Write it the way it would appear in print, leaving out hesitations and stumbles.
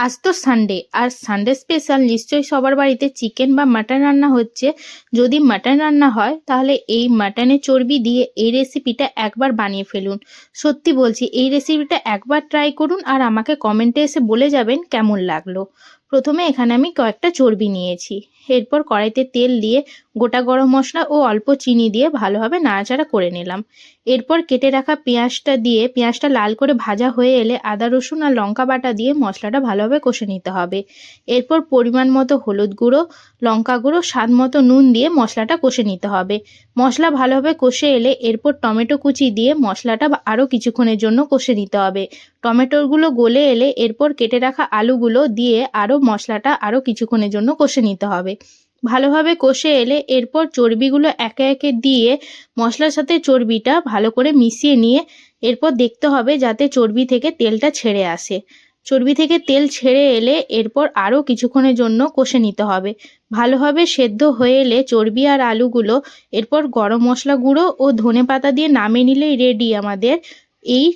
আজ তো সানডে, আর Sunday special নিশ্চয়ই সবার বাড়িতে চিকেন বা মাটন রান্না হচ্ছে। যদি মাটন রান্না হয় তাহলে এই মাটনের চর্বি দিয়ে এই রেসিপিটা একবার বানিয়ে ফেলুন। সত্যি বলছি, এই রেসিপিটা একবার ট্রাই করুন আর আমাকে কমেন্টে এসে বলে যাবেন কেমন লাগলো। প্রথমে এখানে আমি কয়েকটা চর্বি নিয়েছি। এরপর কড়াইতে তেল দিয়ে গোটা গরম মশলা ও অল্প চিনি দিয়ে ভালোভাবে নাড়াচাড়া করে নিলাম। এরপর কেটে রাখা পেঁয়াজটা দিয়ে পেঁয়াজটা লাল করে ভাজা হয়ে এলে আদা রসুন আর লঙ্কা বাটা দিয়ে মশলাটা ভালোভাবে কষে নিতে হবে। এরপর পরিমাণ মতো হলুদ গুঁড়ো, লঙ্কা গুঁড়ো, স্বাদ মতো নুন দিয়ে মশলাটা কষে নিতে হবে। মশলা ভালোভাবে কষে এলে এরপর টমেটো কুচি দিয়ে মশলাটা আরও কিছুক্ষণের জন্য কষে নিতে হবে। টমেটোগুলো গলে এলে এরপর কেটে রাখা আলুগুলো দিয়ে আরও মশলাটা আরও কিছুক্ষণের জন্য কষে নিতে হবে। ভালোভাবে কষে এলে এরপর চর্বিগুলো একে একে দিয়ে মশলার সাথে চর্বিটা ভালো করে মিশিয়ে নিয়ে এরপর দেখতে হবে যাতে চর্বি থেকে তেলটা ছেড়ে আসে। চর্বি থেকে তেল ছেড়ে এলে এরপর আরও কিছুক্ষণের জন্য কষে নিতে হবে। ভালোভাবে সেদ্ধ হয়ে এলে চর্বি আর আলুগুলো এরপর গরম মশলা গুঁড়ো ও ধনেপাতা দিয়ে নামিয়ে নিলেই রেডি আমাদের এই